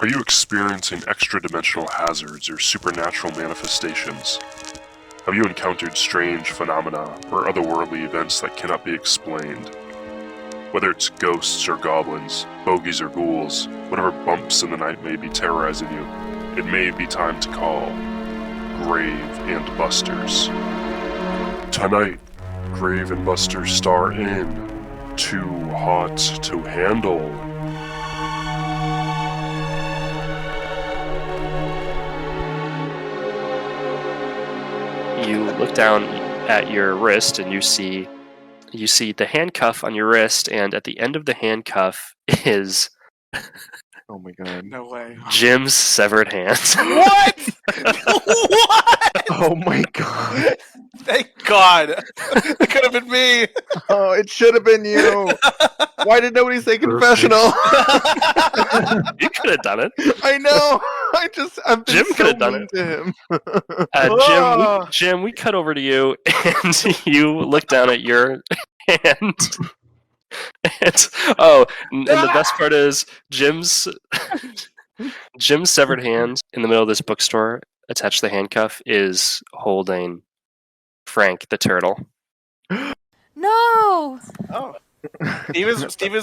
Are you experiencing extra-dimensional hazards or supernatural manifestations? Have you encountered strange phenomena or otherworldly events that cannot be explained? Whether it's ghosts or goblins, bogies or ghouls, whatever bumps in the night may be terrorizing you, it may be time to call Grave and Busters. Tonight, Grave and Busters star in Too Hot to Handle. You look down at your wrist and you see the handcuff on your wrist, and at the end of the handcuff is Oh my god. No way. Jim's severed hand. What? What? Oh my god. Thank God. It could have been me. Oh, it should have been you. Why did nobody say confessional? You could have done it. I know. I've been Jim so could have done mean it. to him. Jim, we cut over to you, and you look down at your hand. And the best part is Jim's severed hand in the middle of this bookstore, attached to the handcuff, is holding Frank the turtle. No! Oh. Steve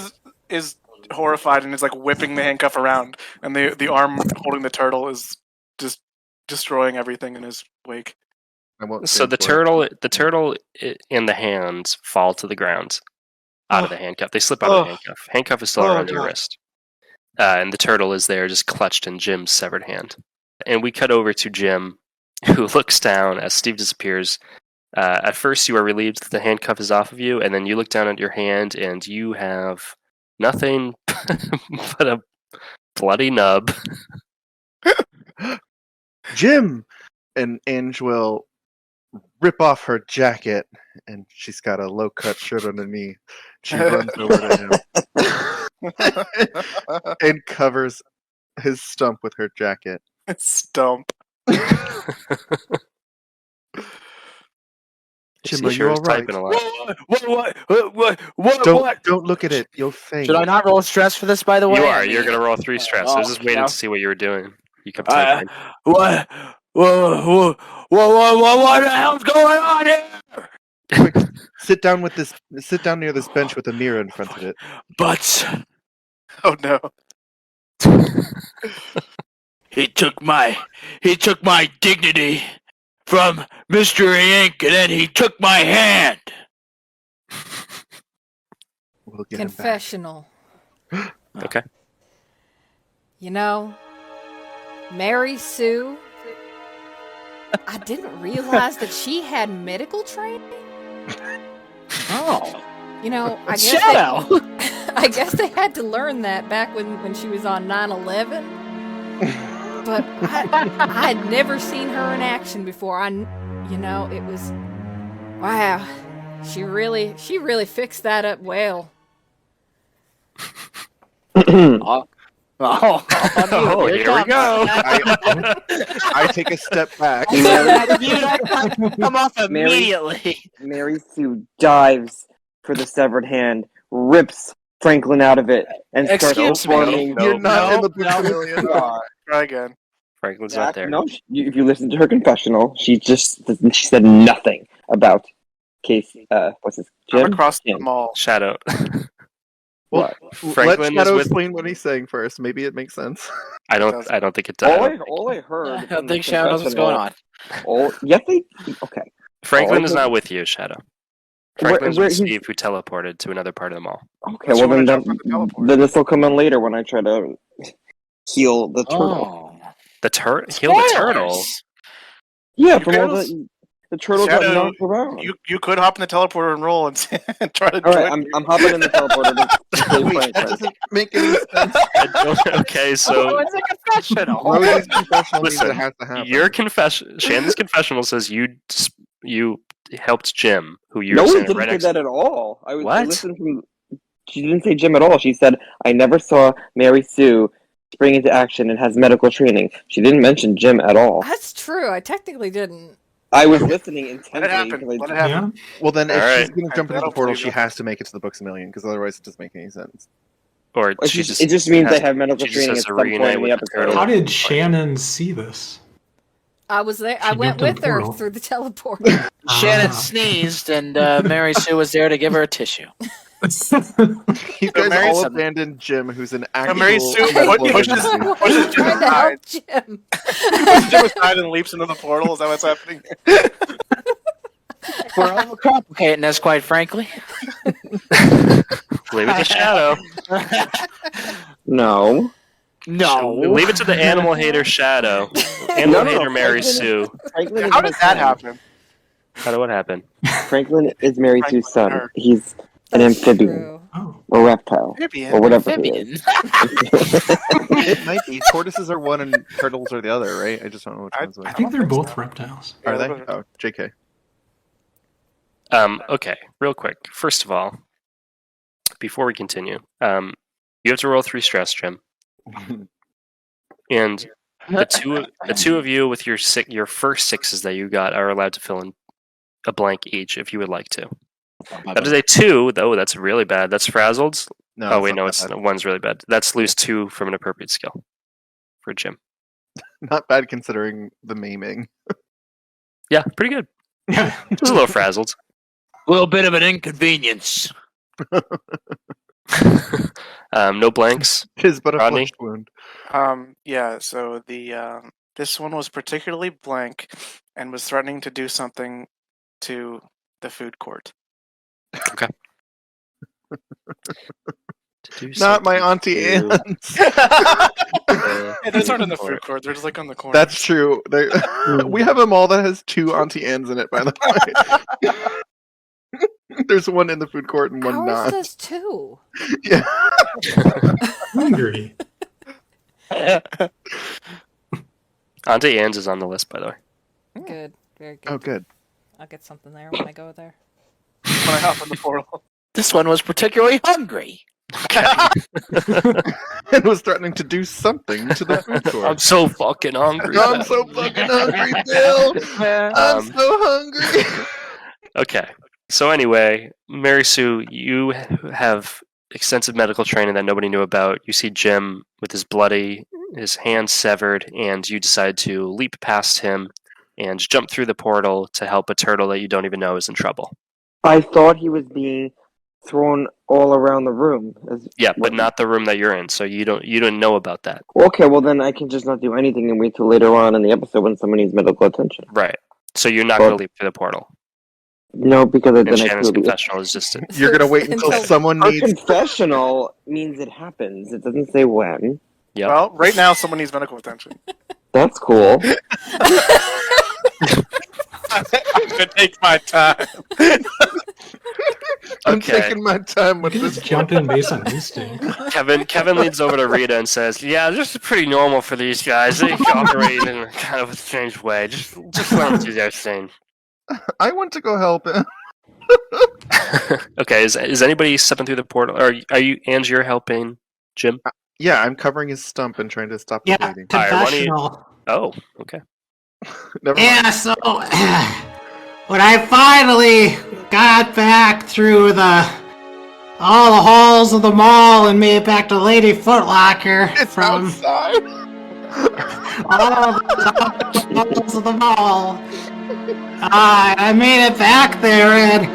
is horrified and is like whipping the handcuff around, and the arm holding the turtle is just destroying everything in his wake. So the turtle and the hands fall to the ground out of the handcuff. They slip out of the handcuff. Handcuff is still around your wrist. And the turtle is there just clutched in Jim's severed hand. And we cut over to Jim, who looks down as Steve disappears. At first you are relieved that the handcuff is off of you, and then you look down at your hand and you have nothing but a bloody nub. Jim! And Ange will rip off her jacket, and she's got a low-cut shirt underneath. She runs over to him and covers his stump with her jacket. Stump. Jim, are you all right? What? Don't look at it. You'll faint. Should I not roll stress for this, by the way? You are. You're going to roll 3 stress. I was just waiting to see what you were doing. You kept typing. What the hell's going on here? Quick, sit down near this bench with a mirror in front of it. But Oh no. he took my dignity from Mystery Inc. and then he took my hand. We'll get him back. Confessional. Okay. You know, Mary Sue, I didn't realize that she had medical training. Oh. You know, I guess they had to learn that back when she was on 9/11. But I had never seen her in action before. It was wow. She really fixed that up well. Oh, here we go. I take a step back. Come off immediately. Mary Sue dives for the severed hand, rips Franklin out of it, and starts Excuse me. performing. You're not in the book a million. Try again. Franklin's not there. No, if you listen to her confessional, she said nothing about Casey. What's his Jim? I'm across the Jim. mall. Shadow. What? Franklin Let Shadow is with. explain what he's saying first. Maybe it makes sense. I don't think it does. All I heard. I don't think Shannon knows what's going on. Okay. Franklin all is I not with you, Shadow. Where- Franklin's where with he's- Steve, who teleported to another part of the mall. Okay. Unless you Well, wanna then jump on the teleport. this will come in later when I try to heal the turtle. Oh. Heal the turtle. Yeah, You from all guys- the turtle got Shadow, knocked around. You could hop in the teleporter and roll and try to. All right, I'm hopping in the teleporter. To save Wait, Franklin. that doesn't make any sense. Okay, so it's a confessional. Rosie's confessional means Listen, it has to happen. your confession, Shannon's confessional says you helped Jim, who you No were one saying didn't right say next. that at all. I What? listened from. She didn't say Jim at all. She said, "I never saw Mary Sue spring into action and has medical training." She didn't mention Jim at all. That's true. I technically didn't. I was listening intently. Let it happen. because Let it happen. Well, then, if All she's right. going to jump into That'll the portal, please she us. has to make it to the Books a Million, because otherwise it doesn't make any sense. Or It just means they have medical she just training has at a some point reunite in the with the episode. turtle. How did Shannon see this? I was there. I She went jumped in with the her portal. through the teleport. Shannon Ah. sneezed, and Mary Sue was there to give her a tissue. You guys Mary all said- abandoned Jim, who's an So actual Mary Sue medical pushes emergency. Jim Trying to aside. help Jim. Pushes Jim aside and leaps into the portal. Is that what's happening? We're overcomplicating this, quite frankly. Leave it to Shadow. No. No. Leave it to the animal hater Shadow. Animal hater Mary Sue. Franklin How is did my that son. happen? How did what happen? Franklin is Mary Sue's son. Franklin. He's an That's amphibian true. Oh. or reptile Amphibian. or whatever he is. It might be. Tortoises are one and turtles are the other, right? I just don't know which one's I which. think they're both reptiles. Are they? Yeah, Oh, JK. Okay, real quick. First of all, before we continue, you have to roll 3 stress, Jim. And the two of you with your first 6s that you got are allowed to fill in a blank each if you would like to. That is a 2, though. That's really bad. That's frazzled. No, Oh wait, not no, that it's bad. one's really bad. That's lose 2 from an appropriate skill for Jim. Not bad considering the maiming. Yeah, pretty good. Yeah. Just a little frazzled. A little bit of an inconvenience. No blanks. Tis but a Rodney? flesh wound. Yeah. So the this one was particularly blank, and was threatening to do something to the food court. Not my Auntie Anne's. Hey, those aren't in the food court. They're just like on the corner. That's true. We have a mall that has 2 Auntie Anne's in it, by the way. There's one in the food court and one Ours not. does too. Yeah. Hungry. Auntie Anne's is on the list, by the way. Good. Very good. Oh, good. I'll get something there when I go there. when I hop in the portal. This one was particularly hungry. And was threatening to do something to the food I'm court. so fucking hungry. I'm so fucking hungry, Bill. I'm so hungry. Okay. So anyway, Mary Sue, you have extensive medical training that nobody knew about. You see Jim with his hand severed, and you decide to leap past him and jump through the portal to help a turtle that you don't even know is in trouble. I thought he was being thrown all around the room. Yeah, but not the room that you're in, so you don't know about that. Okay, well then I can just not do anything and wait till later on in the episode when someone needs medical attention. Right. So you're not going to leap through the portal. No, because And then I Shannon's feel confessional is just You're gonna wait until someone Her needs. confessional means it happens. It doesn't say when. Yep. Well, right now someone needs medical attention. That's cool. I'm gonna take my time. I'm Okay. taking my time You with can this. just jump in based on instinct. Kevin leans over to Rita and says, "Yeah, this is pretty normal for these guys. They operate in a kind of a strange way. Just let them do their thing." I want to go help him. Okay, is anybody stepping through the portal? Or are you, Angie, you're helping Jim? Yeah, I'm covering his stump and trying to stop the Yeah, bleeding. Alright, why don't you- confessional. Oh, okay. Never mind. Yeah, so when I finally got back through all the halls of the mall and made it back to Lady Foot Locker It's from outside. all the halls of the mall, I made it back there, and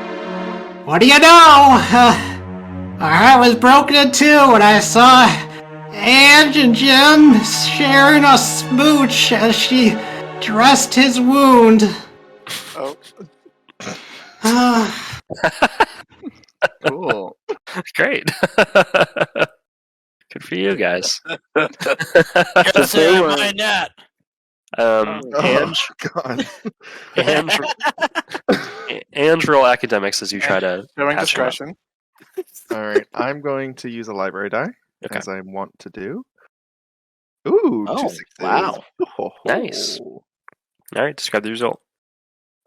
what do you know? My heart was broken in two when I saw Ange and Jim sharing a smooch as she dressed his wound. Oh, Cool. Great. Good for you guys. Gotta say, I mind that. Oh, God. Ange roll academics as you try to showing patch him up. discretion. All right, I'm going to use a library die, Okay. as I want to do. Ooh, Oh, 2 6s. wow. Oh, Nice. All right, describe the result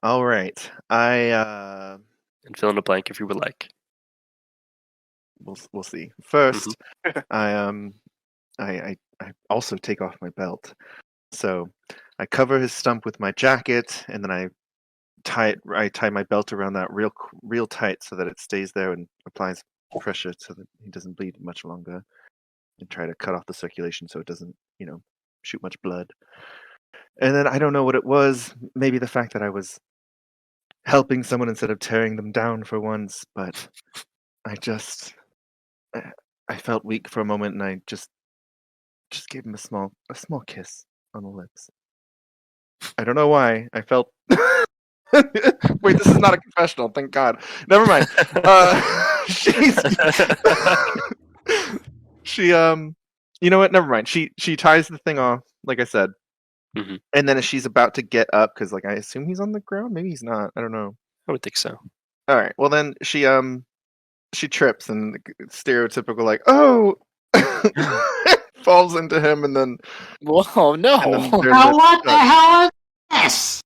All right, I and fill in a blank if you would like. we'll see. First, I also take off my belt. So I cover his stump with my jacket, and then I tie my belt around that real tight so that it stays there and applies pressure so that he doesn't bleed much longer. and try to cut off the circulation so it doesn't, shoot much blood. And then I don't know what it was. Maybe the fact that I was helping someone instead of tearing them down for once, but I felt weak for a moment, and I just gave him a small kiss on the lips. I don't know why. I felt. Wait, this is not a confessional. Thank God. Never mind. She you know what? Never mind. She ties the thing off, like I said, and then as she's about to get up, because like I assume he's on the ground. Maybe he's not. I don't know. I would think so. All right. Well, then she trips and stereotypical like, oh, falls into him, and then whoa, no! What the hell is this?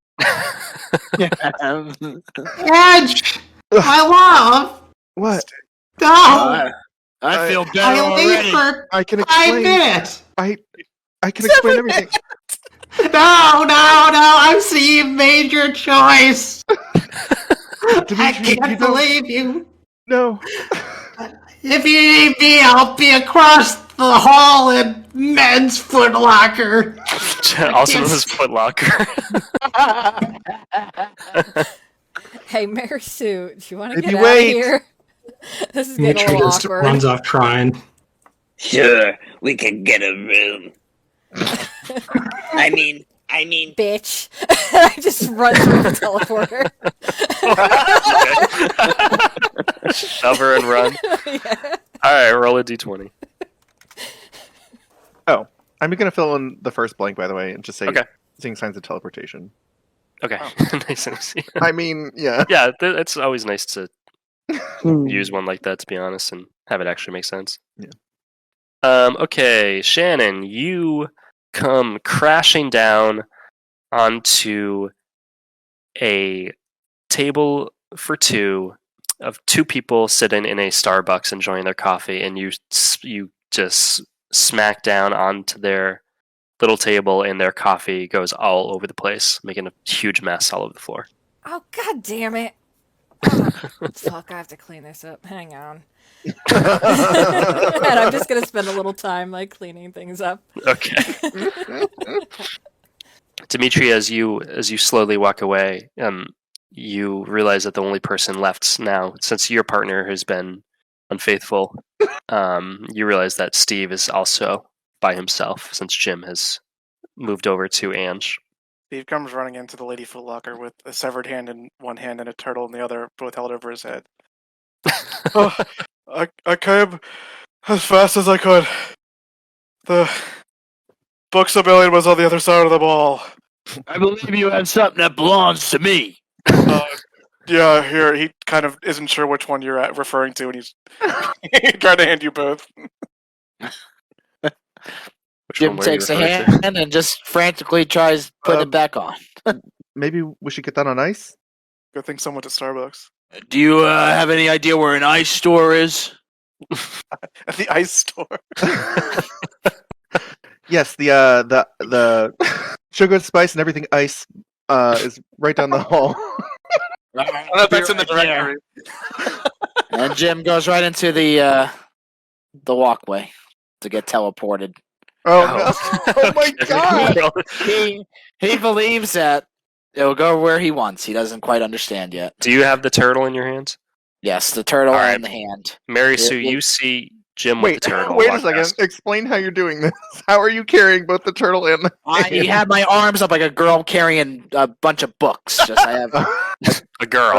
Edge, my love. What? No. I feel better I leave already. for I can 5 explain. minutes. I can explain everything. No, I've seen you made your choice. I can't believe you. No. If you need me, I'll be across the hall in Men's Foot Locker. Also his Foot Locker. Hey, Mary Sue, do you want to If get you out wait. of here? This is getting a Dmitri little just awkward. runs off crying. Sure, we can get a room. I mean, Bitch. I just run through the teleporter. Cover and run. Yeah. Alright, roll a d20. Oh, I'm gonna fill in the first blank, by the way, and just say seeing signs of teleportation. Okay. Nice and easy. I mean, yeah. Yeah, it's always nice to use one like that, to be honest, and have it actually make sense. Yeah. Okay, Shannon, you come crashing down onto a table for two of two people sitting in a Starbucks enjoying their coffee, and you just smack down onto their little table, and their coffee goes all over the place, making a huge mess all over the floor. Oh, god damn it. Oh, fuck, I have to clean this up. Hang on. And I'm just going to spend a little time cleaning things up. Okay. Dmitri, as you slowly walk away, you realize that the only person left now, since your partner has been unfaithful, you realize that Steve is also by himself, since Jim has moved over to Ange. Steve comes running into the Lady Foot Locker with a severed hand in one hand and a turtle in the other, both held over his head. I came as fast as I could. The Books A Million was on the other side of the mall. I believe you have something that belongs to me. Yeah, here, he kind of isn't sure which one you're referring to, and he's trying to hand you both. Jim takes a hand and just frantically tries putting it back on. Maybe we should get that on ice? Good thing someone's at Starbucks. Do you have any idea where an ice store is? At the ice store. Yes, the sugar, spice, and everything ice is right down the hall. That's in the directory. And Jim goes right into the walkway to get teleported. Oh, no. Oh my god! He believes that it'll go where he wants. He doesn't quite understand yet. Do you have the turtle in your hands? Yes, the turtle All right. in the hand. Mary Sue, you see Jim with the turtle. Wait a second. Explain how you're doing this. How are you carrying both the turtle and the I have my arms up like a girl carrying a bunch of books. Just I have a girl.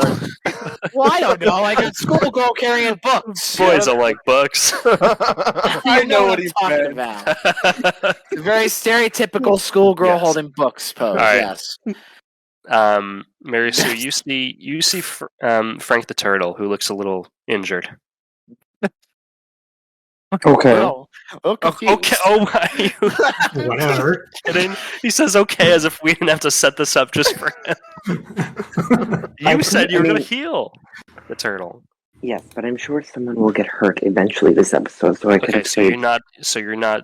Well, I don't know. Like a schoolgirl carrying books. Boys are like books. I know what he's talking about. Very stereotypical schoolgirl holding books pose. Right. Yes. Mary Sue, you see Frank the turtle, who looks a little injured. Okay. Okay. Oh my! Whatever. Kidding? He says okay as if we didn't have to set this up just for him. You said you were going to heal the turtle. Yes, but I'm sure someone will get hurt eventually this episode, so I could Okay, have so you're not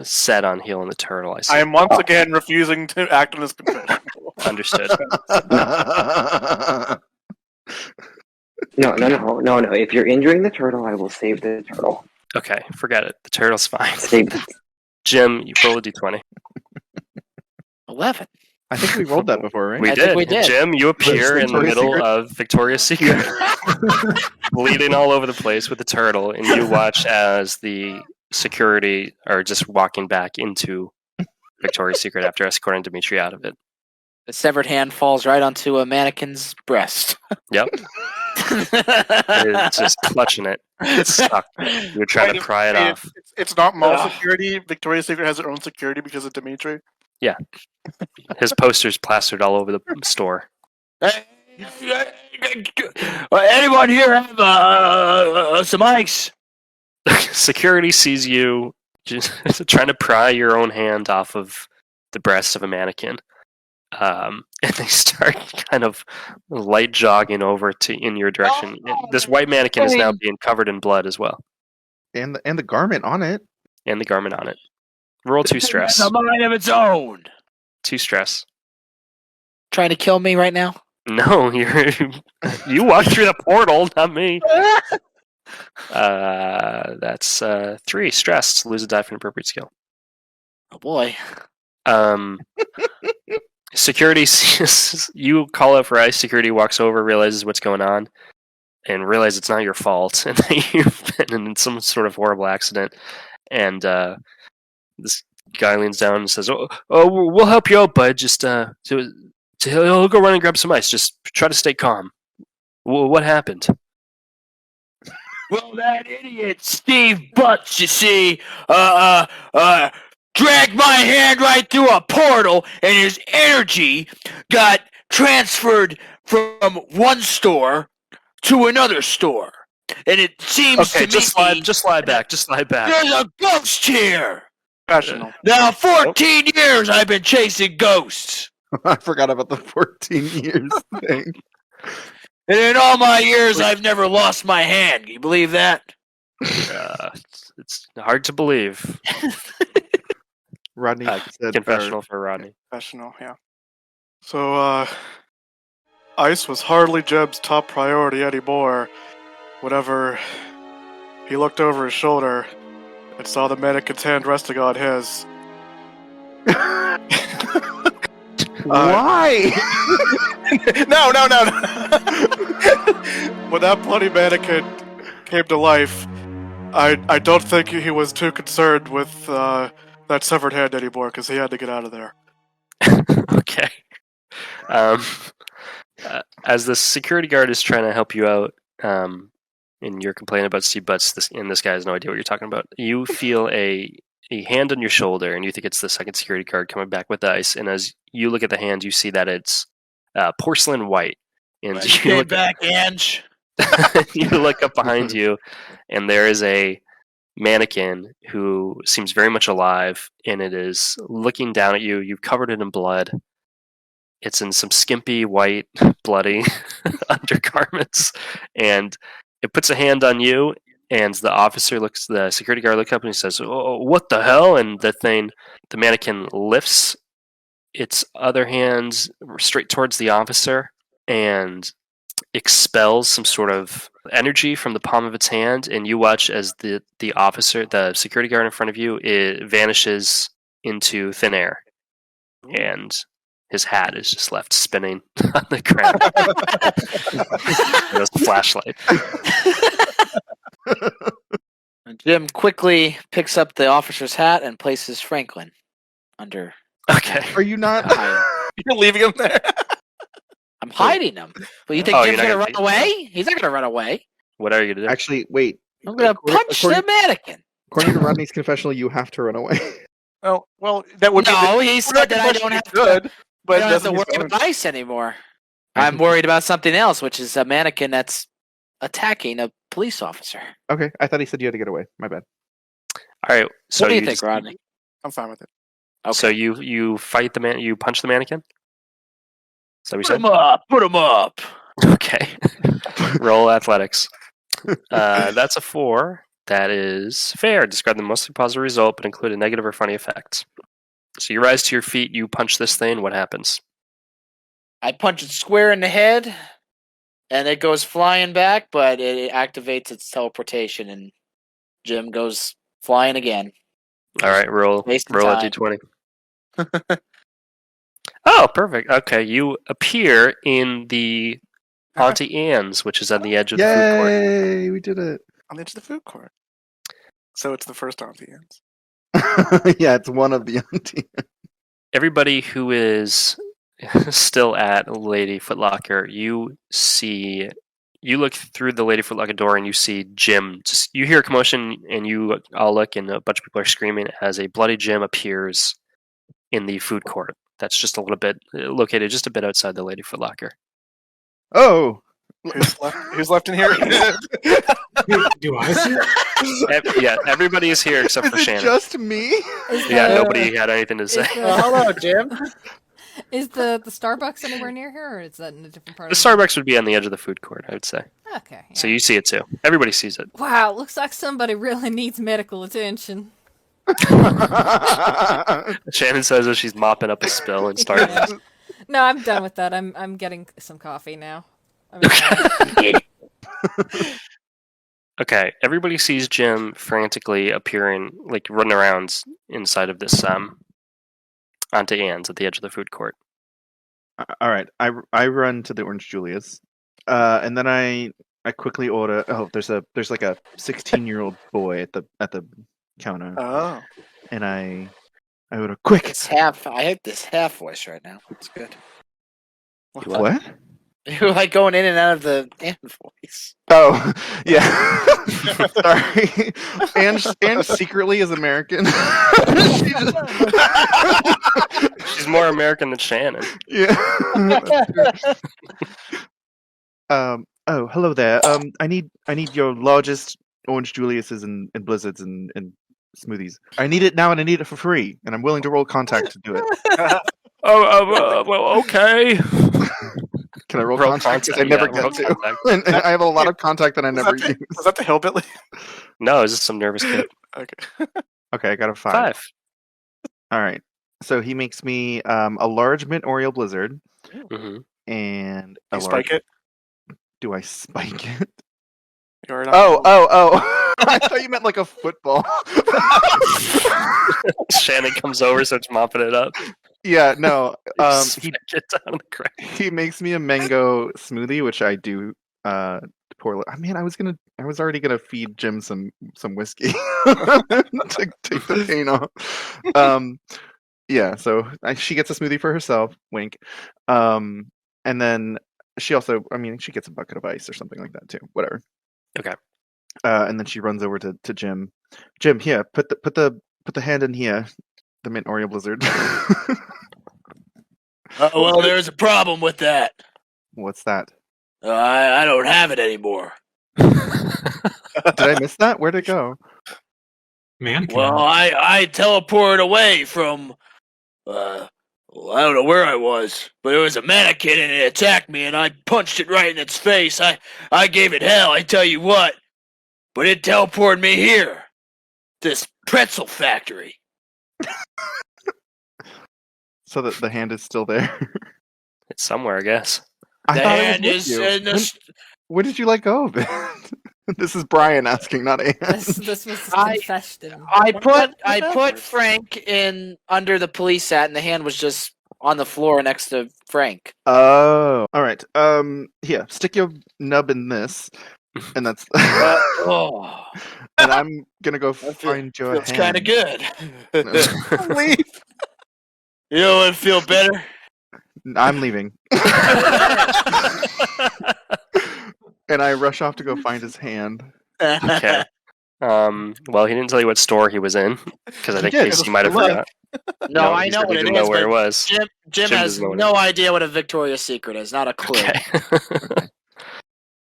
set on healing the turtle. I see. I am once again refusing to act on his confession. Understood. No. If you're injuring the turtle, I will save the turtle. Okay, forget it. The turtle's fine. Statement. Jim, you roll a d20. 11. I think we rolled that before, right? We I did. think we did. Jim, you appear in the Victoria's middle Secret? of Victoria's Secret, bleeding all over the place with the turtle, and you watch as the security are just walking back into Victoria's Secret after escorting Dmitri out of it. The severed hand falls right onto a mannequin's breast. Yep. It's just clutching it. It's stuck. You're trying to pry it off. It's not mall security. Victoria's Secret has their own security because of Dmitri. Yeah. His posters plastered all over the store. Anyone here have some ice? Security sees you just trying to pry your own hand off of the breast of a mannequin. And they start kind of light jogging over in your direction. This white mannequin is now being covered in blood as well. And the garment on it. And the garment on it. Roll 2 stress. It's a mind of its own. 2 stress. Trying to kill me right now? No, you walked through the portal, not me. That's 3 stress. Lose a die for an appropriate skill. Oh boy. Security sees you call out for ice. Security walks over, realizes what's going on, and realizes it's not your fault, and that you've been in some sort of horrible accident. And this guy leans down and says, "Oh, we'll help you out, bud. Just he'll go run and grab some ice. Just try to stay calm. What happened?" Well, that idiot Steve Butts, you see, dragged my hand right through a portal, and his energy got transferred from one store to another store. And it seems to me just slide back. there's a ghost here. Professional. Now, 14 years I've been chasing ghosts. I forgot about the 14 years thing. And in all my years, I've never lost my hand. Can you believe that? It's hard to believe. Rodney said, Confessional for Rodney. Professional, yeah. So, ice was hardly Jeb's top priority anymore. Whenever he looked over his shoulder and saw the mannequin's hand resting on his. Why? No. When that bloody mannequin came to life, I don't think he was too concerned with that severed hand anymore because he had to get out of there. Okay. As the security guard is trying to help you out, and you're complaining about Steve Butts, this guy has no idea what you're talking about. You feel a hand on your shoulder, and you think it's the second security guard coming back with ice. And as you look at the hand, you see that it's porcelain white. And you look back, Ange. you look up behind you, and there is a mannequin who seems very much alive, and it is looking down at you. You've covered it in blood. It's in some skimpy, white, bloody undergarments, and it puts a hand on you, and the security guard looks up and he says, "Oh, what the hell?" And the mannequin lifts its other hand straight towards the officer and expels some sort of energy from the palm of its hand, and you watch as the security guard in front of you, it vanishes into thin air, and his hat is just left spinning on the ground. There's a flashlight. Jim quickly picks up the officer's hat and places Franklin under. Okay. Are you not? You're leaving him there? I'm hiding him. But you think Oh, Jim's you're not gonna run away? He's not gonna run away. What are you gonna do? Actually, wait. I'm gonna punch the mannequin. According to Rodney's confessional, you have to run away. Oh, well, that would be. No, he said that I don't have to. But I don't have to doesn't worry mean- about ice anymore. I'm worried about something else, which is a mannequin that's attacking a police officer. Okay, I thought he said you had to get away. My bad. All right. So What do you you think, Rodney? I'm fine with it. Okay. So you fight the man. You punch the mannequin. Is that what you Put said? him up. Put him up. Okay. Roll athletics. That's a 4. That is fair. Describe the mostly positive result, but include a negative or funny effect. So you rise to your feet. You punch this thing. What happens? I punch it square in the head, and it goes flying back, but it activates its teleportation and Jim goes flying again. All right, roll a Wasting d20. Oh, perfect. Okay, you appear in the Auntie Anne's, which is on the edge of the food court. Yay! We did it. On the edge of the food court. So it's the first Auntie Anne's. Yeah, it's one of the auntie. Everybody who is still at Lady Footlocker, you look through the Lady Footlocker door and you see Jim. You hear a commotion and you all look and a bunch of people are screaming as a bloody Jim appears in the food court. That's just a little bit located just a bit outside the Lady Footlocker. Oh! Who's left in here? Do I see? Yeah, everybody is here except for Is it Shannon. just me? Yeah, nobody had anything to say. Hello, Jim. Is the Starbucks anywhere near here, or is that in a different part? The Starbucks would be on the edge of the food court, I would say. Okay. Yeah. So you see it too. Everybody sees it. Wow, looks like somebody really needs medical attention. Shannon says as she's mopping up a spill and starting. Yeah. No, I'm done with that. I'm getting some coffee now. I mean, Okay, everybody sees Jim frantically appearing, like running around inside of this Auntie Anne's at the edge of the food court. All right, I run to the Orange Julius, and then I quickly order. Oh, there's like a 16-year-old boy at the counter. Oh. And I order quick. I hate this half voice right now. It's good. What? You're like going in and out of the Anne voice. Oh, yeah. Sorry. Anne secretly is American. She's more American than Shannon. Yeah. Oh, hello there. I need your largest Orange Julius's and Blizzards and smoothies. I need it now and I need it for free, and I'm willing to roll contact to do it. Well, okay. Can I roll contact? Because I never get to. And I have a lot of contact that I never use. Was that the hillbilly? No, it's just some nervous kid. Okay. Okay, I got a 5. All right. So he makes me a large mint Oreo Blizzard and a You large... spike it? Do I spike it? Oh. I thought you meant like a football. Shannon comes over, starts mopping it up. Yeah, no. He gets down on the ground. He makes me a mango smoothie, which I do pour. I mean, I was already gonna feed Jim some whiskey to take the pain off. Yeah, so she gets a smoothie for herself. Wink. And then she also, she gets a bucket of ice or something like that too. Whatever. Okay. And then she runs over to Jim. Jim, here, put the hand in here. The mint Oreo Blizzard. Well, there's a problem with that. What's that? I don't have it anymore. Did I miss that? Where'd it go? Man. Well, I teleported away from. I don't know where I was, but it was a mannequin and it attacked me, and I punched it right in its face. I gave it hell, I tell you what. But it teleported me here. This pretzel factory. So that the hand is still there. It's somewhere, I guess. I The thought hand it was is with in you. the. When did you let go of it? This is Brian asking, not Anne. this was confession. I put Frank in under the police hat, and the hand was just on the floor next to Frank. Oh, all right. Here, stick your nub in this, and that's. Oh, And I'm gonna go find your hand. feels kind of good. Leave. You know what would feel better? I'm leaving. And I rush off to go find his hand. Okay. Well, he didn't tell you what store he was in because I think he might have Look. forgot. No, I he know said what he it didn't know is. where it but was. Jim has doesn't know what it no is. idea what a Victoria's Secret is. Not a clue. Okay.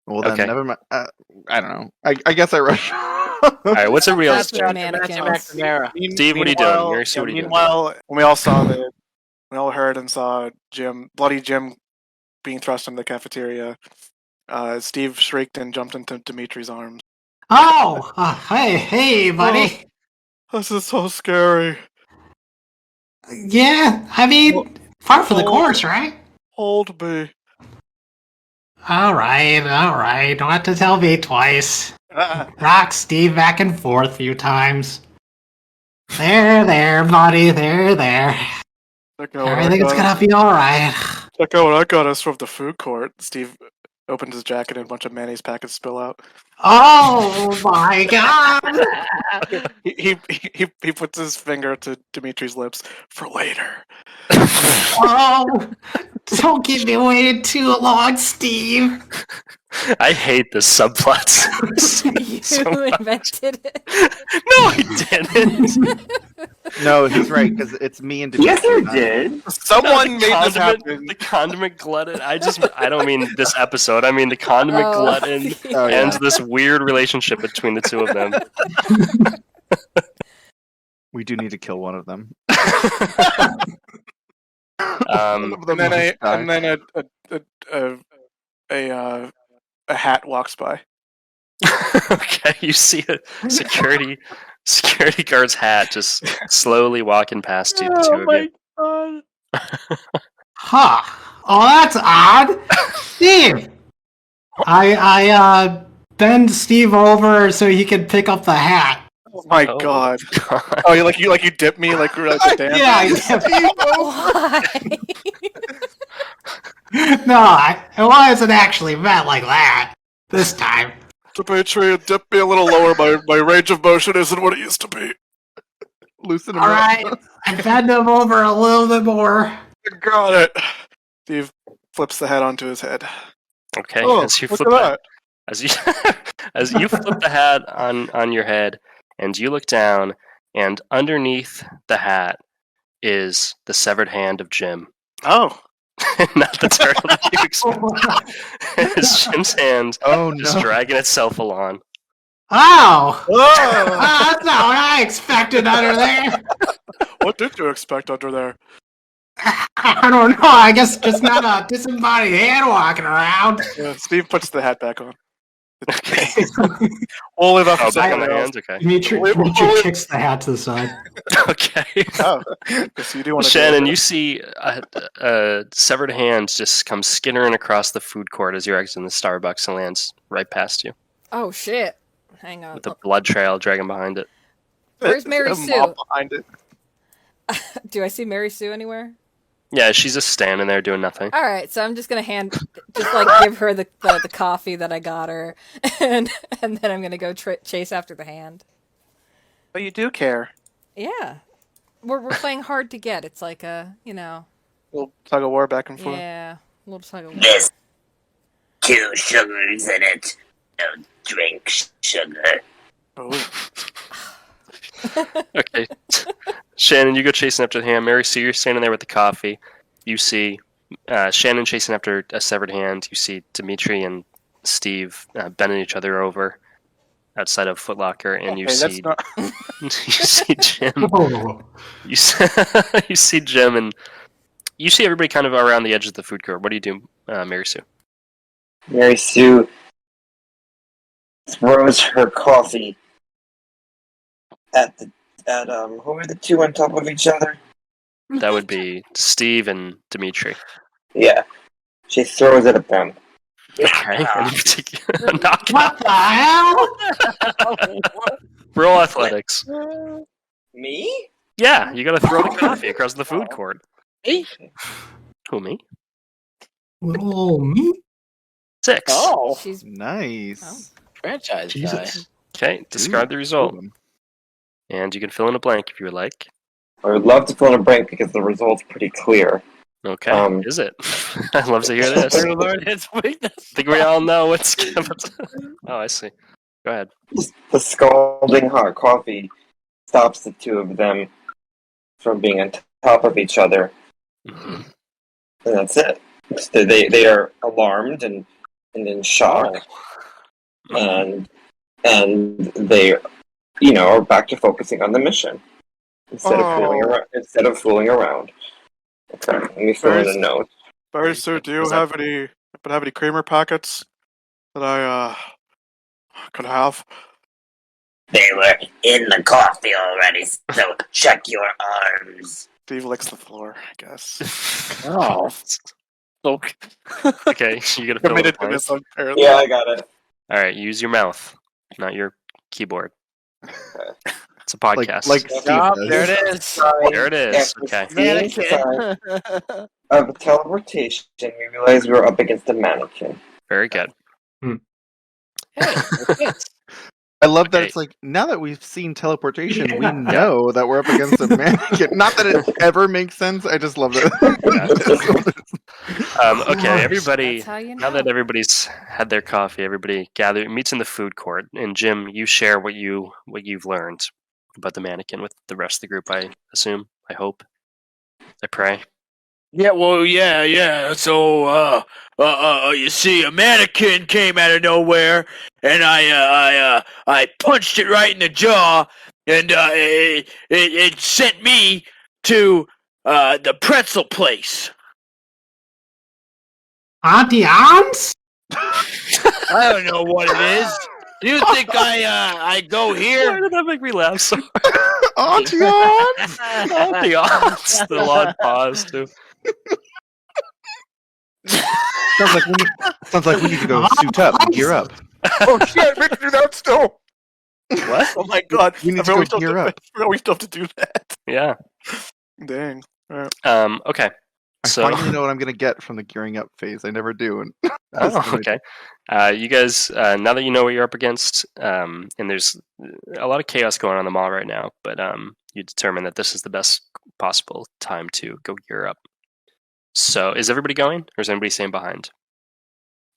Well, then Okay. never mind. I don't know. I guess I rush. All right. What's everybody else That's doing? mannequins. Steve, what are you doing? Mary, what are you doing? Meanwhile, when we all saw we all heard and saw bloody Jim being thrust into the cafeteria, Steve shrieked and jumped into Dimitri's arms. Oh, hey, buddy. This is so scary. Yeah, par for the course, right? Hold me. All right. Don't have to tell me twice. Rock Steve back and forth a few times. There, buddy. There. Everything's gonna be alright. Check out what I got us from the food court. Steve opened his jacket and a bunch of mayonnaise packets spill out. Oh my god! He puts his finger to Dimitri's lips for later. Oh, don't keep me waiting too long, Steve. I hate this subplot. You invented it. No, I didn't. No, he's right because it's me and Dimitri. Yes, you did. Someone made this happen. The condiment glutton. I don't mean this episode. I mean the condiment glutton Oh, yeah. and this weird relationship between the two of them. We do need to kill one of them. And then a hat walks by. Okay, you see a security guard's hat just slowly walking past you, the two of you. Huh. Oh, that's odd. Steve! I bend Steve over so he can pick up the hat. Oh my god! Oh, you dip me like we're at the dance. Yeah, Why? no, it wasn't actually meant like that. This time. Dimitri, dip me a little lower. My range of motion isn't what it used to be. Loosen him Alright, up. I bend him over a little bit more. Got it. Steve flips the hat onto his head. Okay, Oh, as you look flip at that. as you flip the hat on your head, and you look down, and underneath the hat is the severed hand of Jim. Oh. Not the turtle that you expect. It's Jim's hand just dragging itself along. Oh! Whoa! That's not what I expected under there. What did you expect under there? I don't know. I guess just not a disembodied hand walking around. Yeah, Steve puts the hat back on. Okay. Only that for Back on the someone else. hands. Okay. Dimitri kicks the hat to the side. Okay. Oh, so you do want to Shannon, you see a severed hand just come skittering across the food court as you're exiting the Starbucks and lands right past you Oh shit! Hang on. with a blood trail dragging behind it. Where's Mary a Sue? mob behind it. Do I see Mary Sue anywhere? Yeah, she's just standing there doing nothing. All right, so I'm just gonna give her the coffee that I got her, and then I'm gonna go chase after the hand. But you do care. Yeah, we're playing hard to get. It's like a Little tug of war back and forth. yeah, a little tug of war. There's 2 sugars in it. Don't drink sugar. Oh. Okay. Shannon, you go chasing after the hand. Mary Sue, you're standing there with the coffee. You see Shannon chasing after a severed hand. You see Dmitri and Steve bending each other over outside of Foot Locker, and you see you see Jim. Oh. You see Jim, and you see everybody kind of around the edge of the food court. What do you do, Mary Sue? Mary Sue throws her coffee at who are the two on top of each other? That would be Steve and Dmitri. Yeah. She throws it at them. Okay. And you take a knockout. What the hell? Roll athletics. Me? Yeah, you gotta throw the coffee across the food court. Me? Who, me? Oh, me? 6. Oh, She's Nice. franchise guy. Jesus. Okay, discard the result. Ooh. And you can fill in a blank if you would like. I would love to fill in a blank because the result's pretty clear. Okay, is it? I'd love to hear this. I Learn his weakness. think we all know what's Oh, I see. Go ahead. The scalding hot coffee stops the two of them from being on top of each other. Mm-hmm. And that's it. They are alarmed and in shock. And they are back to focusing on the mission instead of fooling around. Okay, let me fill in a note. Barry, sir, do you have any creamer packets that I could have? They were in the coffee already, so check your arms. Steve licks the floor, I guess. Oh. Okay, you gotta fill in a Committed to blank. this apparently. Yeah, I got it. Alright, use your mouth. not your keyboard. It's a podcast. Like Steve Stop, does. there it is. There it is. After Okay. seeing signs of teleportation, we realized we were up against a mannequin. Very good. I love that Okay. it's like, now that we've seen teleportation, we know that we're up against a mannequin. Not that it ever makes sense, I just love it. Okay, everybody. That's how you Now know. that everybody's had their coffee, everybody meets in the food court, and Jim, you share what you've learned about the mannequin with the rest of the group. I assume. I hope. I pray. Yeah, well, yeah. So, you see, a mannequin came out of nowhere, and I punched it right in the jaw, and it sent me to the pretzel place. Auntie Anne's? I don't know what it is. Do you think I go Why here? did that make me laugh so Auntie Anne! hard? The odds, the long pause too. Sounds like we need to go suit up and gear up. Oh shit, we can do that still. What? Oh my god. We need I to forgot go we still gear have up. to- I forgot we still have to do that. Yeah. Dang. Okay. I So. finally know what I'm gonna get from the gearing up phase. I never do. And Oh, okay. You guys, now that you know what you're up against, and there's a lot of chaos going on in the mall right now, but you determine that this is the best possible time to go gear up. So, is everybody going, or is anybody staying behind?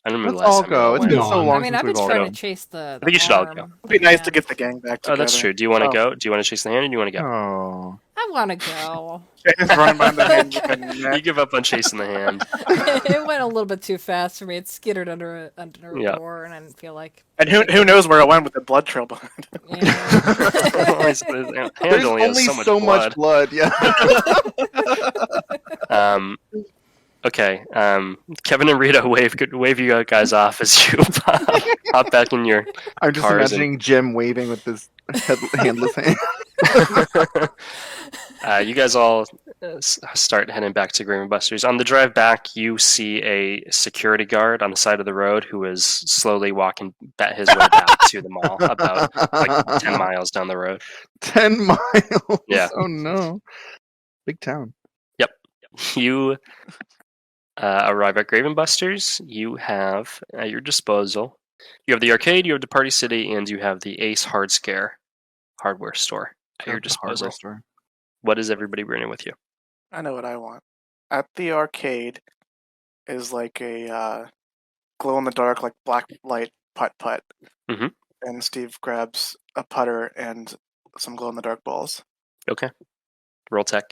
I don't remember Let's the last all time we go. all It's went. been so I long I mean, since I've been we've all trying gone. to chase the. think you should all go. arm. It'd be nice Yeah. to get the gang back Oh, together. that's true. Do you want to Oh. go? Do you want to chase the hand, or do you want to go? Oh. I want to go. It's running behind the hand. You give up on chasing the hand. It went a little bit too fast for me. It skittered under a Yeah. door, and I didn't feel like. And who knows where it went with the blood trail behind it. Yeah. The hand There's only has so much blood. Yeah. Okay. Kevin and Rita wave you guys off as you hop back in your. I'm just Cars imagining Jim waving with this handless hand. You guys all start heading back to Grave and Busters. On the drive back, you see a security guard on the side of the road who is slowly walking his way back to the mall, about like 10 miles down the road. 10 miles. Yeah. Oh no. Big town. You arrive at Grave and Busters. You have at your disposal. You have the arcade, you have the Party City, and you have the Ace Hard Scare hardware store at your disposal. What is everybody bringing with you? I know what I want. At the arcade is like a glow in the dark, like black light putt. Mhm. And Steve grabs a putter and some glow in the dark balls. Okay. Roll tech.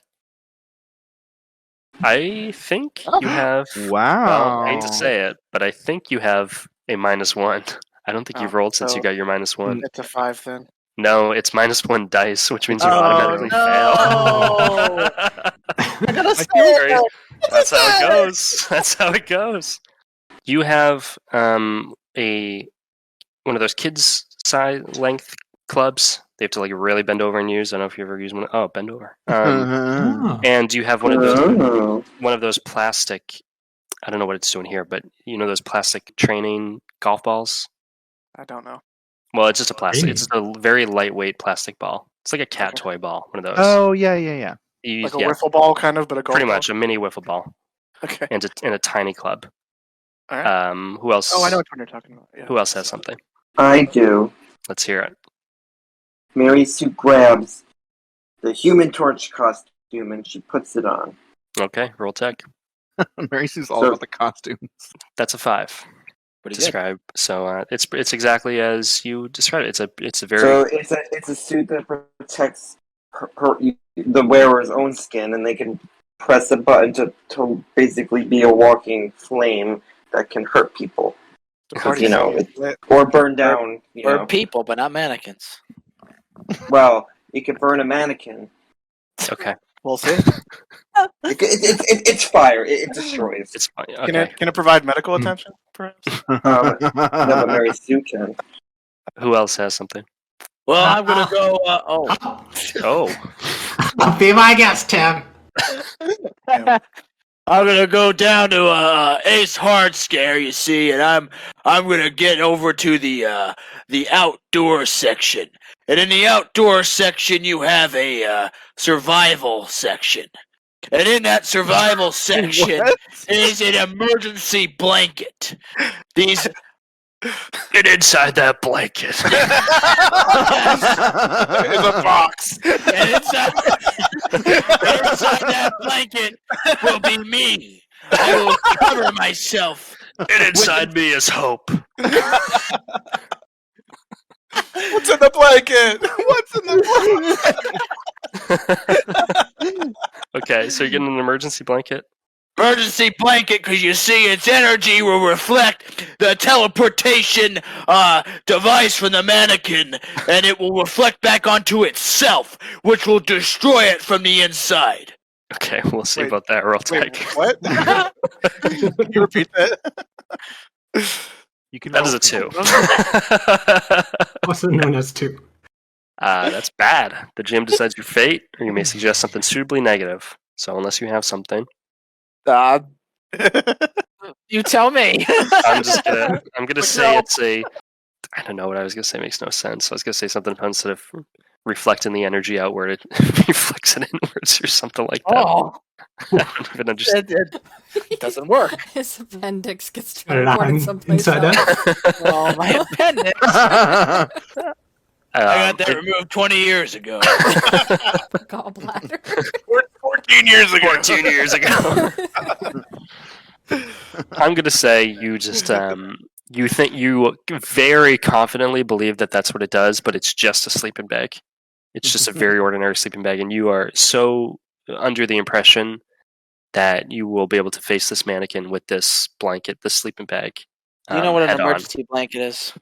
I think you have. Wow. Well, I hate to say it, but I think you have a -1. I don't think you've Oh, rolled since you so- got your -1. It's a 5 then. No, it's -1 dice, which means you Oh, automatically no. fail. I gotta say Sorry. That's how it goes. That's how it goes. You have one of those kids size length clubs. They have to like really bend over and use. I don't know if you ever use one. Oh, bend over. Oh. And you have one of Oh. those plastic. I don't know what it's doing here, but you know those plastic training golf balls. I don't know. Well, it's just a plastic. Really? It's just a very lightweight plastic ball. It's like a cat toy ball. One of those. Oh yeah. You use- Like a wiffle ball kind of, but a golf pretty ball. much a mini wiffle ball Okay. and a tiny club. All right. Who else? Oh, I know which one you're talking about. Yeah. Who else has something? I do. Let's hear it. Mary Sue grabs the Human Torch costume and she puts it on. Okay, roll tech. Mary Sue's all So- about the costumes. That's a 5. Pretty good. Describe. So it's exactly as you described it. It's a very So it's a suit that protects the wearer's own skin, and they can press a button to basically be a walking flame that can hurt people The party you know, scene is lit. or burn down. You Or know, people, but not mannequins. well, it could burn a mannequin. okay. We'll see. It's fire. It destroys. It's fine. Can Okay. it provide medical attention, perhaps? No, but Mary Sue can. Who else has something? Well, I'm gonna go. Oh, Be my guest, Tim. I'm gonna go down to Ace Hard Scare, you see, and I'm gonna get over to the outdoor section. And in the outdoor section, you have a survival section. And in that survival section is an emergency blanket. These Get inside that blanket. It's a box. And inside that blanket will be me. I will cover myself. And inside me is hope. What's in the blanket? What's in the blanket? Okay, so you're getting an emergency blanket? Emergency blanket, because you see its energy will reflect the teleportation device from the mannequin, and it will reflect back onto itself, which will destroy it from the inside. Okay, we'll see Wait, about that real Wait, quick. what? Can you repeat that? You can That is a 2. Also known as 2. That's bad. The GM decides your fate, or you may suggest something suitably negative. So unless you have something, You tell me. I'm gonna say it's a. I don't know what I was gonna say. Makes no sense. I was gonna say something instead of reflecting the energy outward, it reflects it inwards or something like that. Oh, I don't even understand. it doesn't work. His appendix gets Put it on transported someplace inside else. out. Oh, my appendix. I got that removed 20 years ago. Gallbladder. 14 years ago. 14 years ago. I'm gonna say you just you think you very confidently believe that that's what it does, but it's just a sleeping bag. It's just a very ordinary sleeping bag, and you are so under the impression that you will be able to face this mannequin with this blanket, this sleeping bag. Do you know what an head on. emergency blanket is?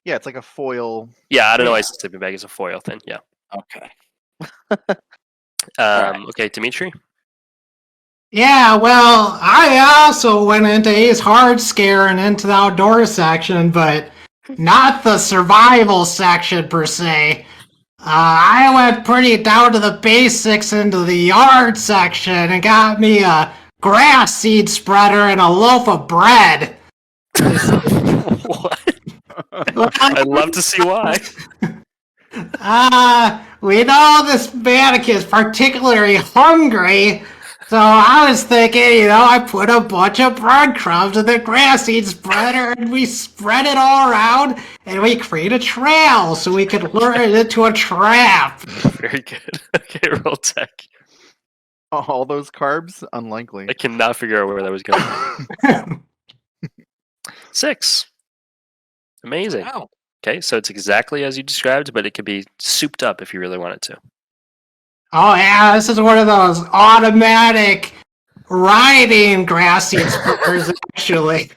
Yeah, it's like a foil. Yeah, I don't know why it's a sleeping bag is a foil thing. Yeah. Okay. Okay, Dmitri. Yeah, well, I also went into Ace Hard Scare and into the outdoor section, but not the survival section per se. I went pretty down to the basics into the yard section and got me a grass seed spreader and a loaf of bread. What? I'd love to see why. We know this mannequin is particularly hungry, so I was thinking, I put a bunch of breadcrumbs in the grass seed spreader and we spread it all around and we create a trail so we could lure it into a trap. Very good. Okay, roll tech. All those carbs? Unlikely. I cannot figure out where that was going. 6. Amazing. Wow. Okay, so it's exactly as you described, but it could be souped up if you really wanted to. Oh yeah, this is one of those automatic riding grass seed spreaders, actually.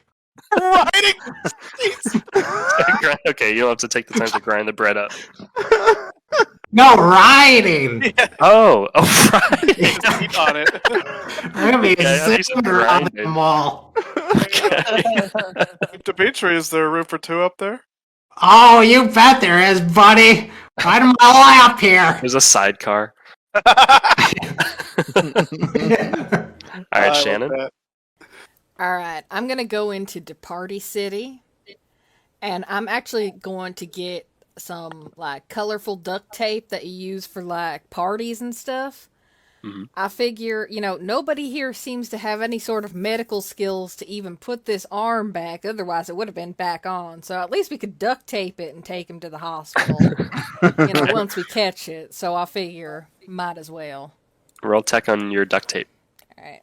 Riding. Okay, you'll have to take the time to grind the bread up. No, riding! Oh, right. Eat on it. We're gonna be Yeah, at least zipping around grinding. the mall. Okay. Dmitri, is there room for 2 up there? Oh, you bet there is, buddy. Right on my lap here. There's a sidecar. All right, Shannon. All right, I'm gonna go into Departy City, and I'm actually going to get some like colorful duct tape that you use for like parties and stuff. Mhm. I figure, nobody here seems to have any sort of medical skills to even put this arm back. Otherwise, it would have been back on. So at least we could duct tape it and take him to the hospital. Once we catch it. So I figure, might as well. Roll tech on your duct tape. All right.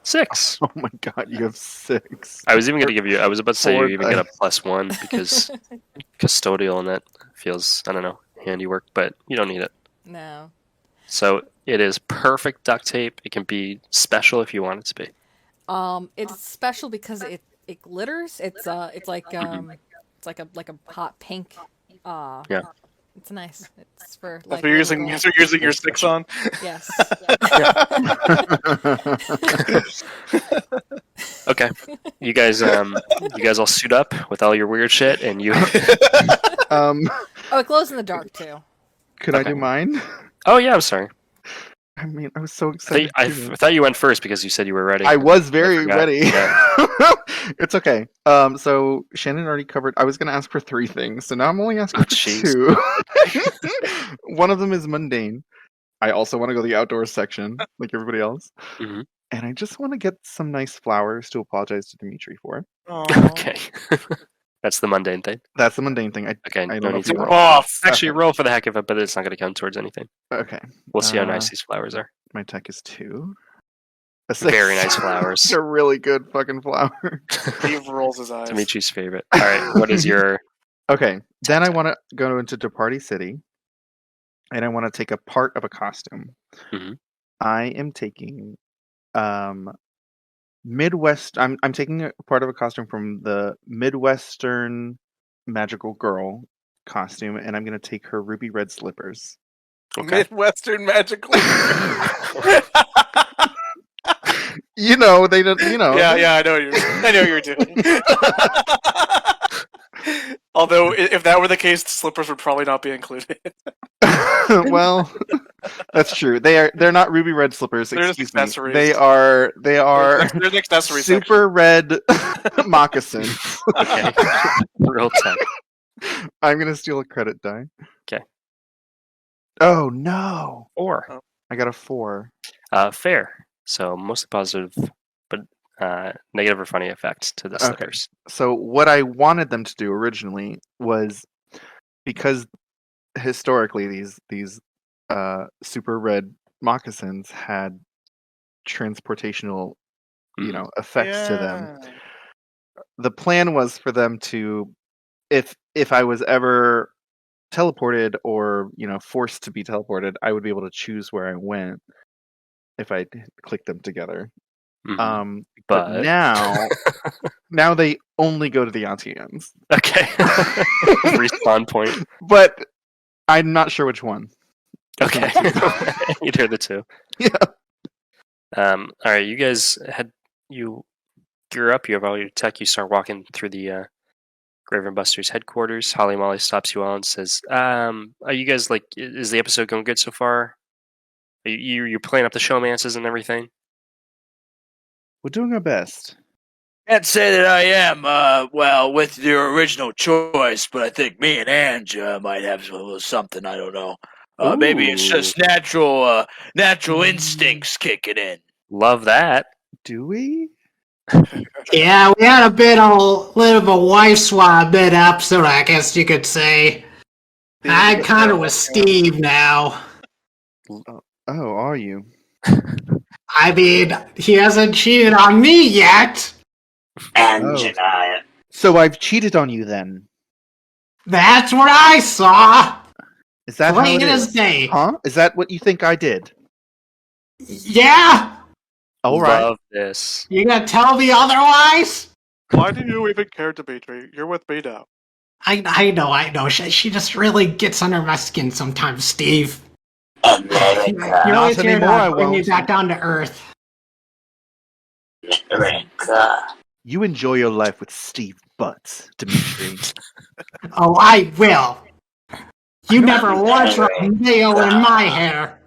6. Oh my god, you have 6. I was even going to give you. I was about to say you Four even get a dice. +1 because custodial and that feels, I don't know, handiwork, but you don't need it. No. So it is perfect duct tape. It can be special if you want it to be. It's special because it glitters. It's like a hot pink. Yeah. It's nice. It's for That's like. what you're using your 6 on? Yes. Okay. You guys all suit up with all your weird shit, and you. Oh, it glows in the dark too. Could I Okay. do mine? Oh yeah, I'm sorry. mean, I was so excited. I thought you went first because you said you were ready. I was very forgot. ready. Yeah. It's okay. So Shannon already covered. I was going to ask for 3 things, so now I'm only asking for jeez. 2. One of them is mundane. I also want to go to the outdoors section, like everybody else. Mhm. And I just want to get some nice flowers to apologize to Dmitri for. Okay. That's the mundane thing. That's the mundane thing. Okay, I no don't know need if to you roll. want. Actually, roll for the heck of it, but it's not going to count towards anything. Okay. We'll see how nice these flowers are. My tech is 2. Very nice flowers. They're really good fucking flowers. Steve rolls his eyes. Dimitri's favorite. All right, what is your... Okay, then I want to go into Departy City, and I want to take a part of a costume. Mhm. I am taking Midwest. I'm taking a part of a costume from the Midwestern magical girl costume, and I'm going to take her ruby red slippers. Okay. Midwestern magical. You know they don't. You know. Yeah, I know what you're doing. Although, if that were the case, the slippers would probably not be included. Well, that's true. They're not ruby red slippers. They're just Excuse me. accessories. They are They're the accessory super red moccasins. Okay. Real tech. I'm gonna steal a credit die. Okay. Oh no! 4. I got a 4. Fair. So mostly positive, but negative or funny effect to the slippers. So what I wanted them to do originally was, because historically these super red moccasins had transportational, effects to them. The plan was for them to, if I was ever teleported or forced to be teleported, I would be able to choose where I went if I click them together. Mhm. But now they only go to the ATMs. Okay. Respawn point. But I'm not sure which one. Okay. Either of the two. Yeah. All right, you guys you gear up. You have all your tech. You start walking through the grave&bustrs headquarters. Holly Molly stops you all and says, "Are you guys is the episode going good so far? You're playing up the showmances and everything?" We're doing our best. Can't say that I am, well, with your original choice, but I think me and Ange might have a little something, I don't know. Maybe it's just natural instincts kicking in. Love that. Do we? Yeah, we had a little of a wife swap mid episode, I guess you could say. I'm kind of with Steve now. Oh, are you? I mean, he hasn't cheated on me yet. Ange and I. So I've cheated on you then. That's what I saw. Is that how Plain it as is? day. Huh? Is that what you think I did? Yeah. All right. Love this. You gonna tell me otherwise? Why do you even care, Dmitri? You're with me now. I know. She just really gets under my skin sometimes, Steve. America. You're always here anymore, I to bring me won't. back down to earth. America. You enjoy your life with Steve Butts, Dmitri. Oh, I will. You never once rubbed mayo in my hair.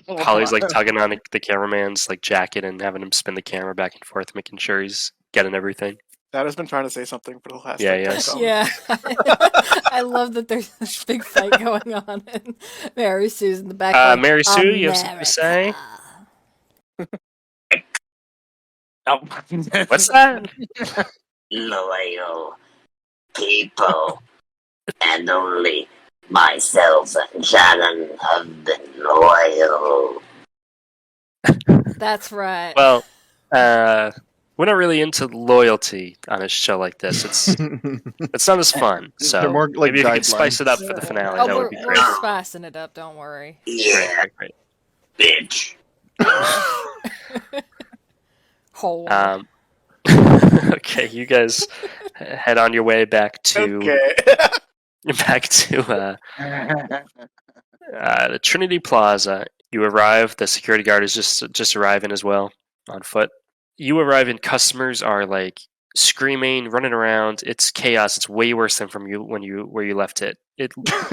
Holly's tugging on the cameraman's jacket and having him spin the camera back and forth, making sure he's getting everything. Dad has been trying to say something for the last. Yeah, like, yes. 10 Yeah. I love that there's this big fight going on, and Mary Sue's in the back. Mary Sue, you have something to say? Oh. What's that? Loyal people. And only myself and Shannon have been loyal. That's right. Well, we're not really into loyalty on a show like this. It's not as fun. So They're more like maybe if you could guidelines. spice it up for the finale, Oh, that we're would be great. spicing it up. Don't worry. Yeah, Great. bitch. Whole. Okay, you guys head on your way back to the Trinity Plaza. You arrive. The security guard is just arriving as well on foot. You arrive and customers are screaming, running around. It's chaos. It's way worse than from where you left it. You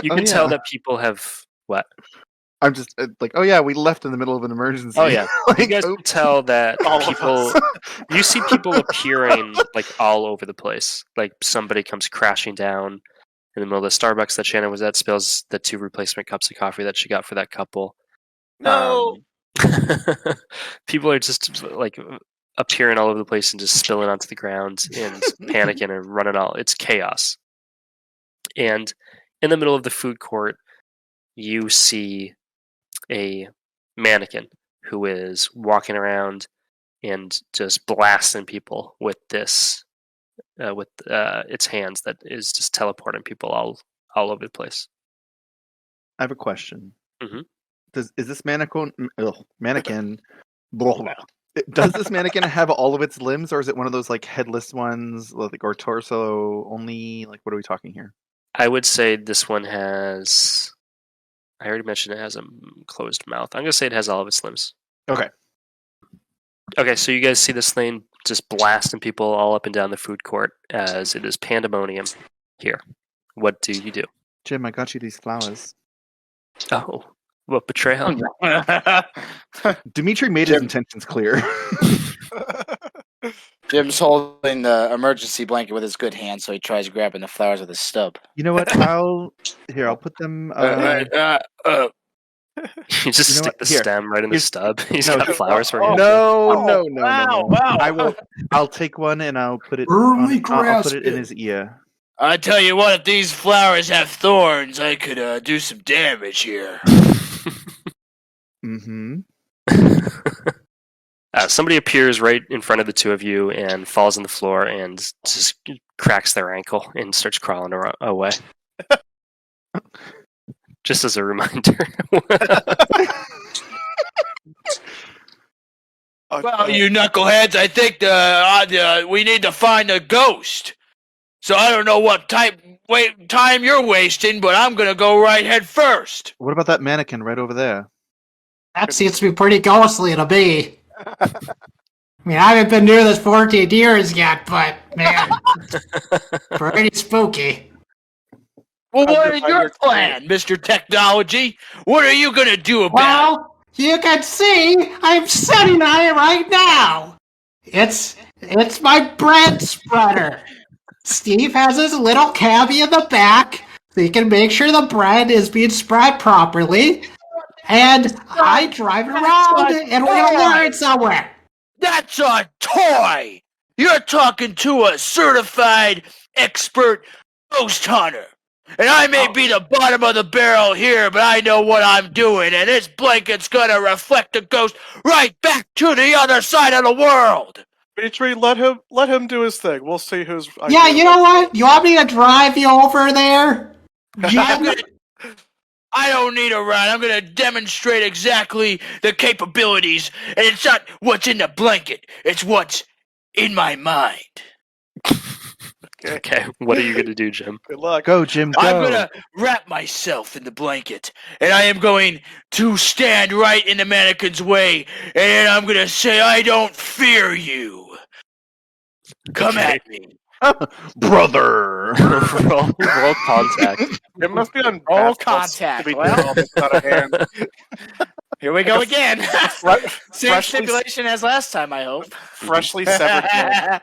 can tell that people have what? I'm just like, oh yeah, we left in the middle of an emergency. Oh yeah, Like, you guys can oops. tell that All of people. us. You see people appearing like all over the place. Like somebody comes crashing down in the middle of the Starbucks that Shannon was at, spills the 2 replacement cups of coffee that she got for that couple. No. People are just like appearing all over the place and just spilling onto the ground and panicking and running all. It's chaos. And in the middle of the food court, you see a mannequin who is walking around and just blasting people with this, with its hands that is just teleporting people all over the place. I have a question. Mhm. Is this mannequin? Blah, blah. Does this mannequin have all of its limbs, or is it one of those like headless ones, like, or torso only? Like, what are we talking here? I would say this one has. I already mentioned it has a closed mouth. I'm gonna say it has all of its limbs. Okay. Okay, so you guys see this thing just blasting people all up and down the food court as it is pandemonium here. What do you do? Jim, I got you these flowers. Oh, what betrayal? Dmitri made his intentions clear. Jim's holding the emergency blanket with his good hand, so he tries grabbing the flowers with his stub. You know what? I'll put them. You just You know stick what? the Here. stem right in the Here's- stub. He's no, got flowers for you. No. Wow. I will. I'll take one and I'll put it. Firmly I'll put it in grasp his ear. I tell you what, if these flowers have thorns, I could do some damage here. Mm-hmm. Somebody appears right in front of the two of you and falls on the floor and just cracks their ankle and starts crawling away. Just as a reminder. Well, you knuckleheads, I think we need to find a ghost. So I don't know what time you're wasting, but I'm gonna go right head first. What about that mannequin right over there? That seems to be pretty ghostly to me. I mean, I haven't been near this 14 years yet, but man, pretty spooky. Well, what is your plan, Mr. Technology? What are you gonna do about it? Well, you can see I'm sitting on it right now. It's my bread spreader. Steve has his little cabbie in the back, so he can make sure the bread is being spread properly. And I drive around, and we're gonna learn somewhere. That's a toy! You're talking to a certified expert ghost hunter. And I may be the bottom of the barrel here, but I know what I'm doing, and this blanket's gonna reflect the ghost right back to the other side of the world! Dmitri, let him do his thing. We'll see who's. Yeah, you know what? You want me to drive you over there? Jim? I don't need a ride. I'm gonna demonstrate exactly the capabilities, and it's not what's in the blanket. It's what's in my mind. Okay, what are you going to do, Jim? Good luck. Go, Jim. Go. I'm gonna wrap myself in the blanket, and I am going to stand right in the mannequin's way, and then I'm gonna say, I don't fear you. Come at me. Brother. roll contact. It must be on Roll basketball contact. to be Well. doing all this out of hand. Here we go again. Same freshly- stipulation as last time, I hope. Freshly severed head.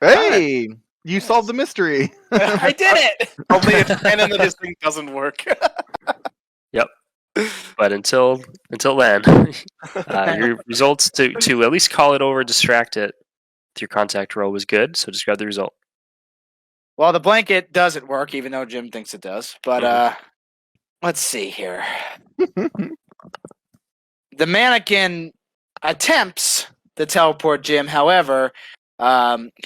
Hey, you solved the mystery. I did it. Only if canon that this thing doesn't work. But until then, your results to at least call it over, distract it with your contact roll was good. So just grab the result. Well, the blanket doesn't work, even though Jim thinks it does. But let's see here. The mannequin attempts to teleport Jim. However,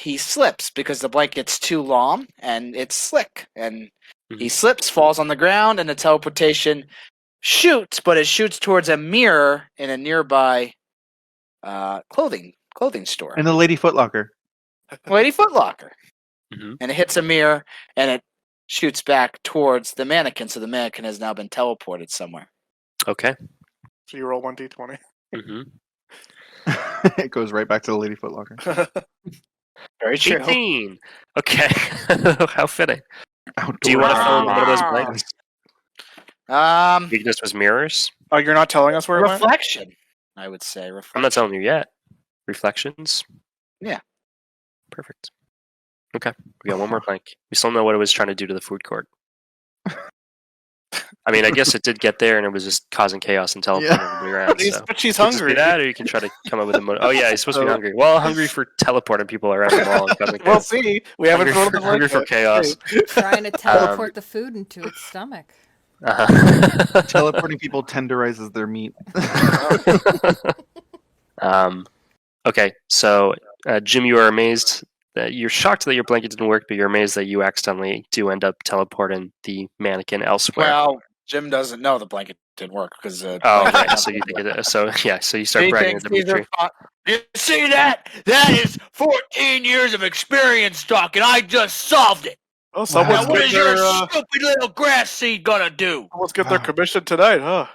he slips because the blanket's too long and it's slick. And he slips, falls on the ground, and the teleportation shoots, but it shoots towards a mirror in a nearby clothing store. And the Lady Footlocker. Lady Footlocker. Mhm. And it hits a mirror, and it shoots back towards the mannequin, so the mannequin has now been teleported somewhere. Okay. So you roll 1d20. Mm-hmm. It goes right back to the Lady Footlocker. Very true. 18. Okay. How fitting. Outdoor. Do you want to fill in one of those blanks? Weakness was mirrors. Oh, you're not telling us where it went? Reflection, I would say. I'm Reflection. not telling you yet. Reflections. Yeah. Perfect. Okay, we got one more blank. We still know what it was trying to do to the food court. I mean, I guess it did get there, and it was just causing chaos and teleporting everybody around. So. But she's It could just hungry. be that, or you can try to come up with a motive. Oh yeah, he's supposed to be hungry. Well, hungry for teleporting people around the mall and causing We'll chaos. see. We haven't Hungry, told for, hungry for chaos. Trying to teleport the food into its stomach. Uh-huh. Teleporting people tenderizes their meat. Okay, so Jim, you are amazed that you're shocked that your blanket didn't work, but you're amazed that you accidentally do end up teleporting the mannequin elsewhere. Well, Jim doesn't know the blanket didn't work because. Oh, right. So you think it? So yeah. So you start He bragging thinks at Dmitri. You see that? That is 14 years of experience talking. I just solved it. Oh, someone's Now, what is getting your their, stupid little grass seed gonna do? someone's get their commission tonight, huh?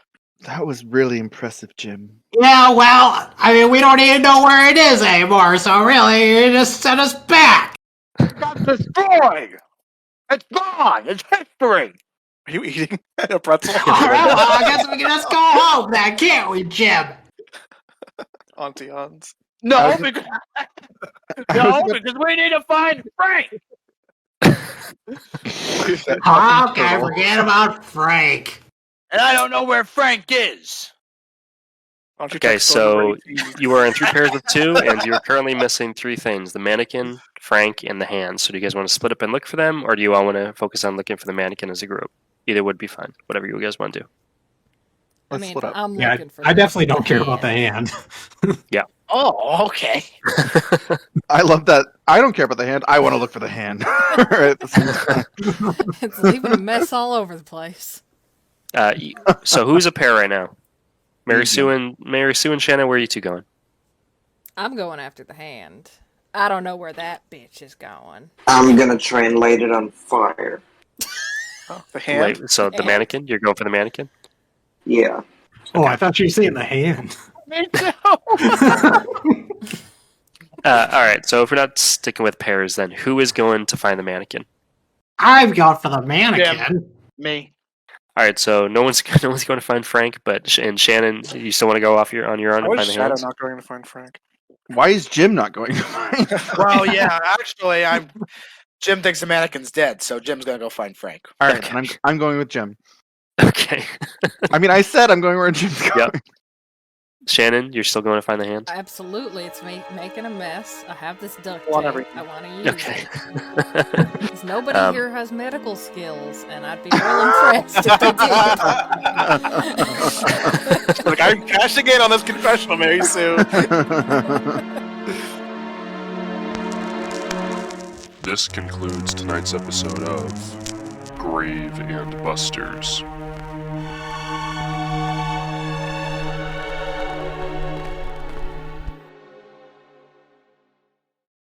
That was really impressive, Jim. Yeah, well, I mean, we don't even know where it is anymore, so really, you just sent us back. Got destroyed. It's gone. It's history. Are you eating a pretzel? All right, well, I guess we can just go home then, can't we, Jim? Auntie Hans. No, because because we need to find Frank. Okay, forget about Frank. And I don't know where Frank is. Okay, so you are in 3 pairs of 2, and you are currently missing 3 things: the mannequin, Frank, and the hands. So do you guys want to split up and look for them, or do you all want to focus on looking for the mannequin as a group? Either would be fine. Whatever you guys want to do. I Let's mean, split up. I'm Yeah, looking for I the definitely don't care about the hand. Oh, okay. I love that. I don't care about the hand. I want to look for the hand. At the same time. It's leaving a mess all over the place. So who's a pair right now? Mary Sue and Shannon. Where are you 2 going? I'm going after the hand. I don't know where that bitch is going. I'm gonna try and light it on fire. Oh, the hand? So the mannequin. You're going for the mannequin. Yeah. Oh, I thought you were saying the hand. Me too. All right. So if we're not sticking with pairs, then who is going to find the mannequin? I've gone for the mannequin. Me. All right. So no one's going to find Frank, but Shannon, you still want to go off on your own How and is find the Shadow hands? not going to find Frank? Why is Jim not going to find? Well, yeah, actually, Jim thinks the mannequin's dead, so Jim's gonna go find Frank. All right, and I'm going with Jim. Okay. I mean, I said I'm going where Jim's going. Yep. Shannon, you're still going to find the hands? Absolutely, it's making a mess. I have this duct Want tape. everything. I want to use Okay. it. 'Cause nobody here has medical skills, and I'd be real impressed if they did. Like, I'm cashing in on this confessional, Mary Sue. This concludes tonight's episode of Grave and Busters.